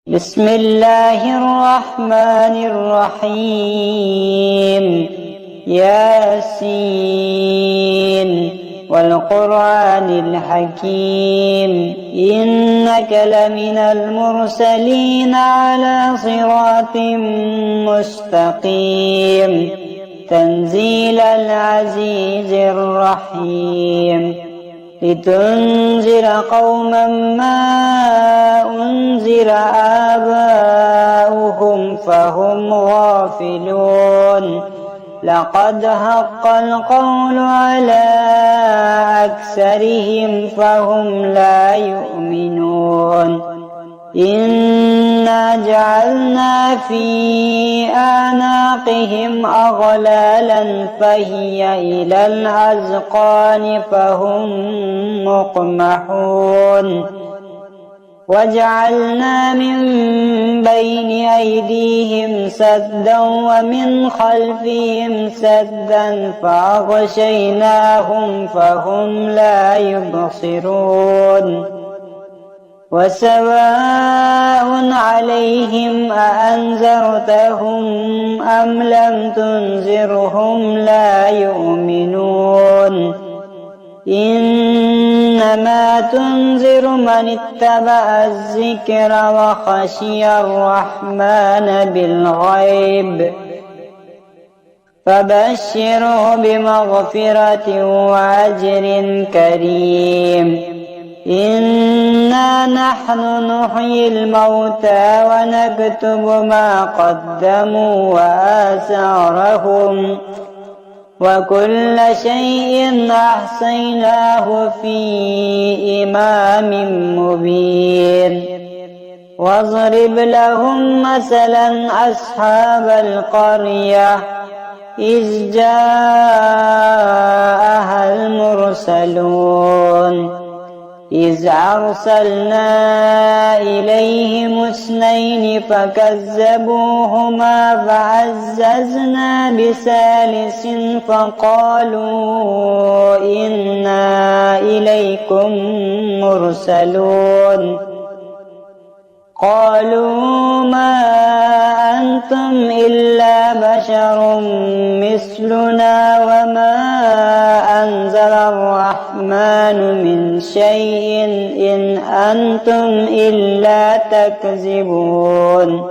بسم الله الرحمن الرحيم. ياسين والقرآن الحكيم إنك لمن المرسلين على صراط مستقيم تنزيل العزيز الرحيم لتنذر قوما ما أنذر آباؤهم فهم غافلون لقد حق القول على أكثرهم فهم لا يؤمنون إنا جعلنا في أعناقهم أغلالا فهي إلى الأذقان فهم مقمحون وجعلنا من بين أيديهم سدا ومن خلفهم سدا فأغشيناهم فهم لا يبصرون وسواء عليهم أأنذرتهم أم لم تنذرهم لا يؤمنون إنما تنذر من اتبع الذكر وخشي الرحمن بالغيب فبشره بمغفرة وأجر كريم إنا نحن نحيي الموتى ونكتب ما قدموا وآثارهم وكل شيء أحصيناه في إمام مبين واضرب لهم مثلا أصحاب القرية إذ جاءها المرسلون إذ أرسلنا إليهم اثنين فكذبوهما فعززنا بثالث فقالوا إنا إليكم مرسلون قالوا ما أنتم إلا بشر مثلنا وما أنزل الرحمن من شيء إن أنتم إلا تكذبون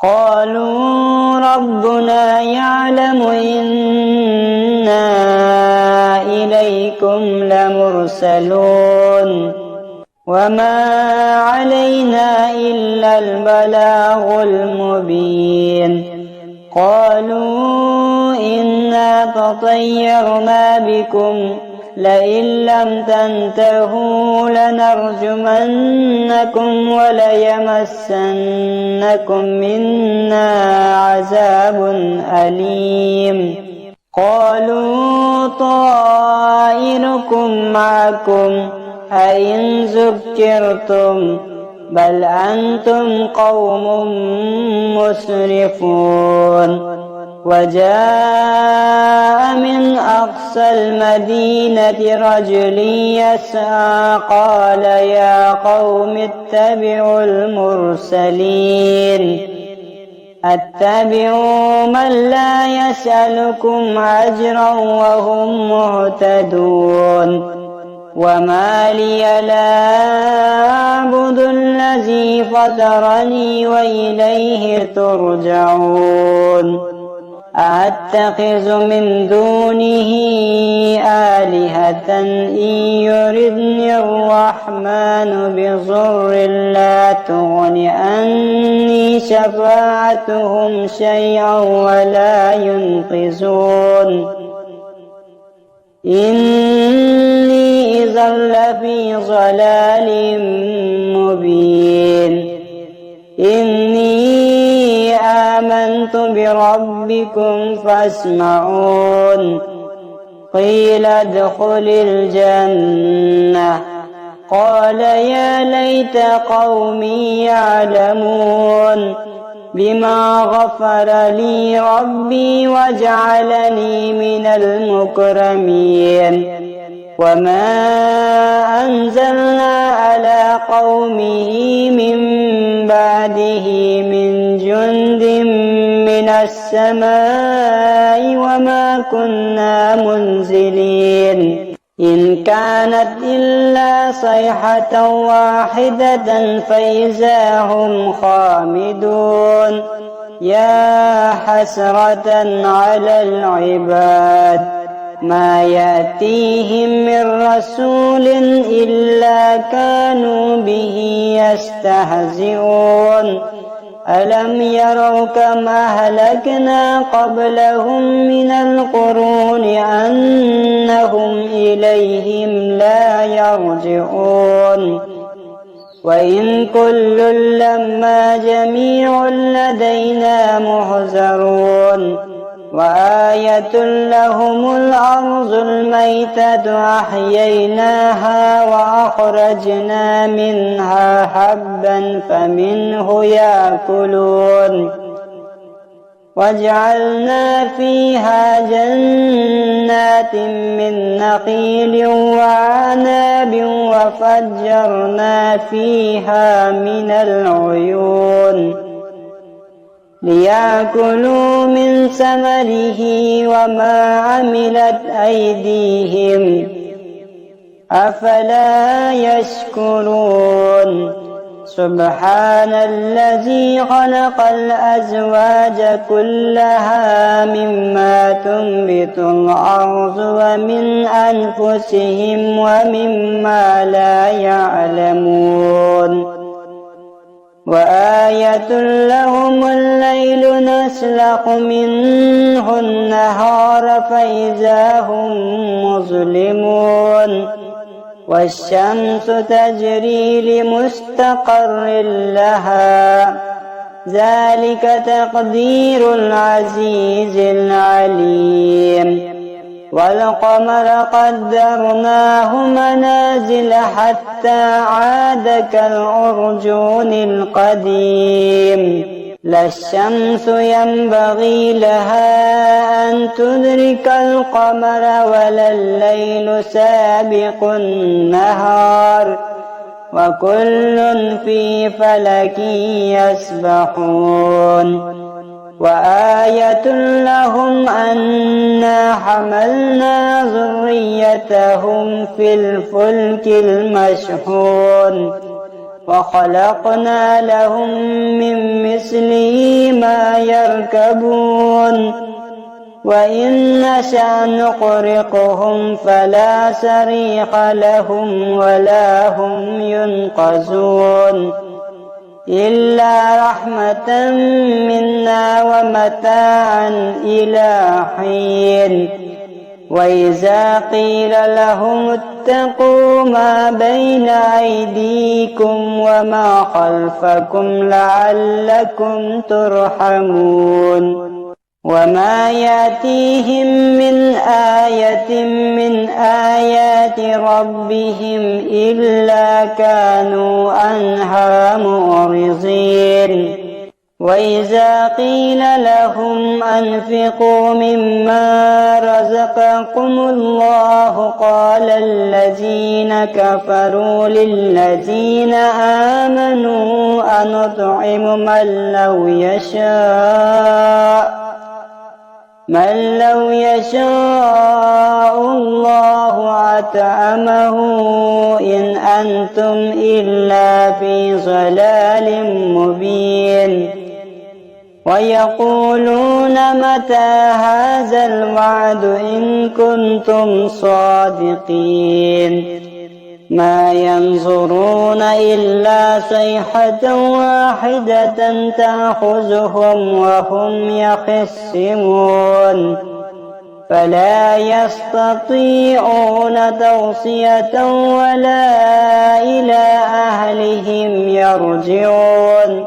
قالوا ربنا يعلم إنا إليكم لمرسلون وما علينا إلا البلاغ المبين قالوا إنا تطيرنا بكم لئن لم تنتهوا لنرجمنكم وليمسنكم منا عذاب أليم قالوا طائركم معكم أئن ذكرتم بل أنتم قوم مسرفون وجاء من أقصى المدينة رجل يسعى قال يا قوم اتبعوا المرسلين اتبعوا من لا يسألكم أجرا وهم مهتدون وما لي لا أعبد الذي فطرني وإليه ترجعون أتخذ من دونه آلهة إن يردني الرحمن بضر لا تغن عني شفاعتهم شيئا ولا ينقذون إني إذا لفي ضلال مبين إني آمنت بربكم فاسمعون قيل ادخل الجنة قال يا ليت قومي يعلمون بما غفر لي ربي وجعلني من المكرمين وما أنزلنا على قومه من بعده من جند من السماء وما كنا منزلين إن كانت إلا صيحة واحدة فإذا هم خامدون يا حسرة على العباد ما يأتيهم من رسول إلا كانوا به يستهزئون ألم يروا كم أهلكنا قبلهم من القرون أنهم إليهم لا يرجعون وإن كل لما جميع لدينا محضرون وآية لهم الأرض الميتة أحييناها وأخرجنا منها حبا فمنه يأكلون وجعلنا فيها جنات من نخيل وعناب وفجرنا فيها من العيون ليأكلوا من ثمره وما عملت أيديهم أفلا يشكرون سبحان الذي خلق الأزواج كلها مما تنبت الأرض ومن أنفسهم ومما لا يعلمون وآية لهم الليل نسلخ منه النهار فإذا هم مظلمون والشمس تجري لمستقر لها ذلك تقدير العزيز العليم والقمر قدرناه منازل حتى عاد كالعرجون القديم لا الشمس ينبغي لها أن تدرك القمر ولا الليل سابق النهار وكل في فلك يسبحون وآية لهم أنا حملنا ذريتهم في الفلك المشحون وخلقنا لهم من مثله ما يركبون وإن نشأ نغرقهم فلا صريخ لهم ولا هم ينقذون إلا رحمة منا ومتاعا إلى حين وإذا قيل لهم اتقوا ما بين أيديكم وما خلفكم لعلكم ترحمون وما يأتيهم من آية من آيات ربهم إلا كانوا عنها معرضين وإذا قيل لهم أنفقوا مما رزقكم الله قال الذين كفروا للذين آمنوا أنطعم من لو يشاء الله أطعمه إن أنتم إلا في ضلال مبين ويقولون متى هذا الوعد إن كنتم صادقين ما ينظرون إلا صيحة واحدة تأخذهم وهم يخصمون فلا يستطيعون توصية ولا إلى أهلهم يرجعون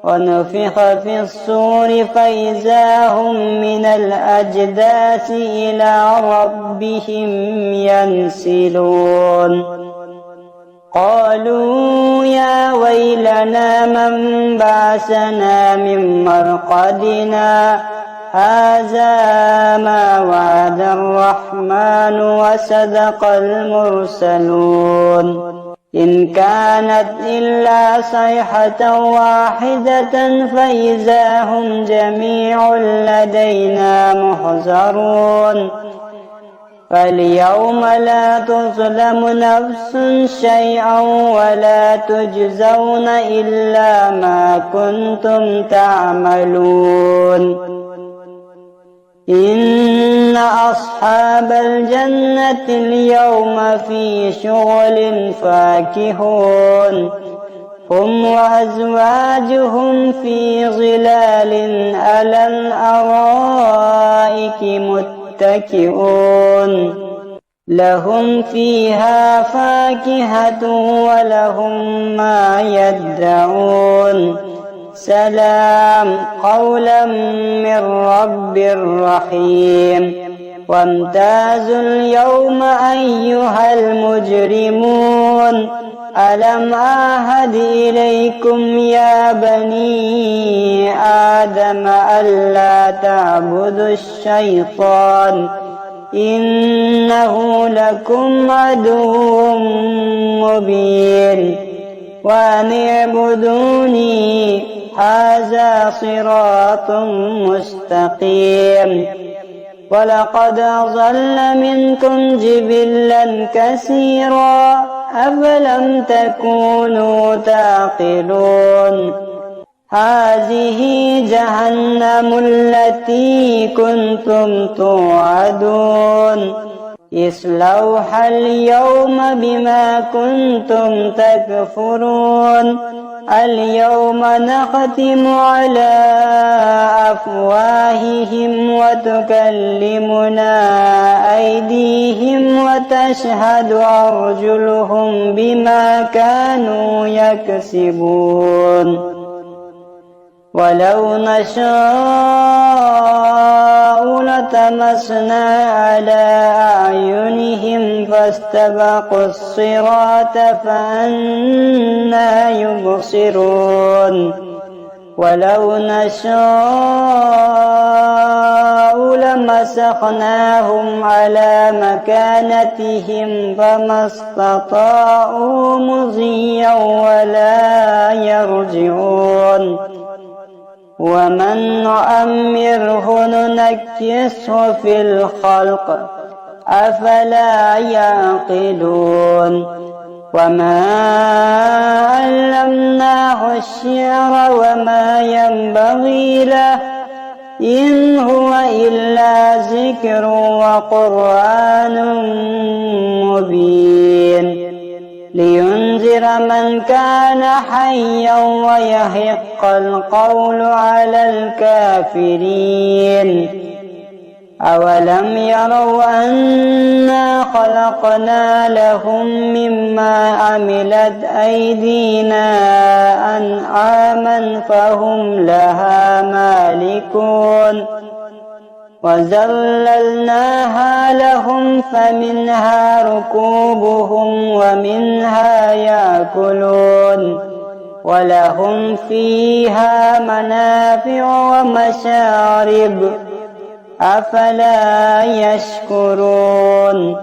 ونفخ في الصور فإذا هم من الأجداث إلى ربهم ينسلون قالوا يا ويلنا من بعثنا من مرقدنا هذا ما وعد الرحمن وصدق المرسلون إن كانت إلا صيحة واحدة فإذا هم جميع لدينا محضرون فاليوم لا تظلم نفس شيئا ولا تجزون إلا ما كنتم تعملون إن أصحاب الجنة اليوم في شغل فاكهون هم وأزواجهم في ظلال على الأرائك متكئون لهم فيها فاكهة ولهم ما يدعون سلام قولا من رب رحيم وامتازوا اليوم أيها المجرمون ألم أعهد إليكم يا بني آدم ألا تعبدوا الشيطان إنه لكم عدو مبين وأن اعبدوني هذا صراط مستقيم ولقد أضل منكم جبلا كثيرا أفلم تكونوا تعقلون هذه جهنم التي كنتم توعدون اصلوها اليوم بما كنتم تكفرون اليوم نختم على أفواههم وتكلمنا أيديهم وتشهد أرجلهم بما كانوا يكسبون ولو نشاء لطمسنا على أعينهم فاستبقوا الصراط فأنى يبصرون ولو نشاء لمسخناهم على مكانتهم فما استطاعوا مضيا ولا يرجعون ومن نعمره ننكسه في الخلق أفلا يعقلون وما علمناه الشعر وما ينبغي له إن هو إلا ذكر وقرآن مبين لينذر من كان حيا ويحق القول على الكافرين أولم يروا أنا خلقنا لهم مما عملت أيدينا أنعاما فهم لها مالكون وذللناها لهم فمنها ركوبهم ومنها يأكلون ولهم فيها منافع ومشارب أفلا يشكرون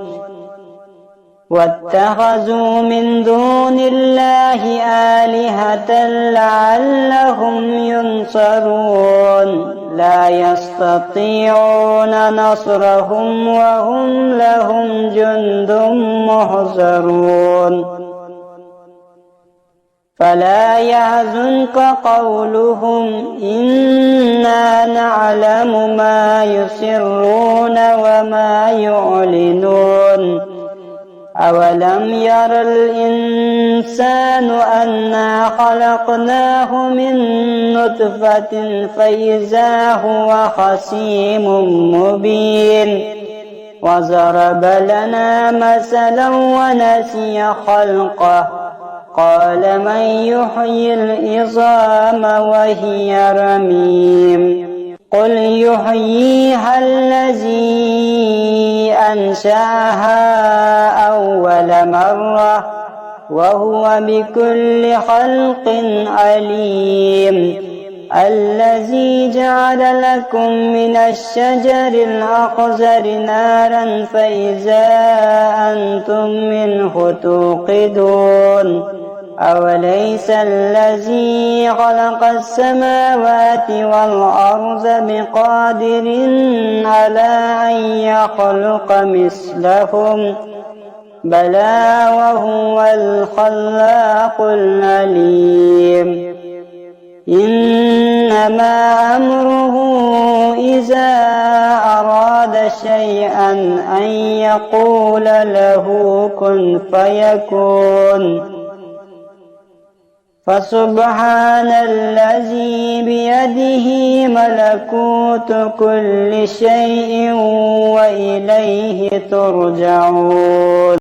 واتخذوا من دون الله آلهة لعلهم ينصرون لا يستطيعون نصرهم وهم لهم جند محضرون فلا يحزنك قولهم إنا نعلم ما يسرون وما يعلنون أولم ير الإنسان أنا خلقناه من نطفة فإذا هو خصيم مبين وضرب لنا مثلا ونسي خلقه قال من يحيي العظام وهي رميم قل يحييها الذي أنشأها أول مرة وهو بكل خلق عليم الذي جعل لكم من الشجر الأخضر نارا فإذا أنتم منه توقدون أوليس الذي خلق السماوات والأرض بقادر على أن يخلق مثلهم بلى وهو الخلاق العليم إنما أمره إذا أراد شيئا أن يقول له كن فيكون فسبحان الذي بيده ملكوت كل شيء وإليه ترجعون.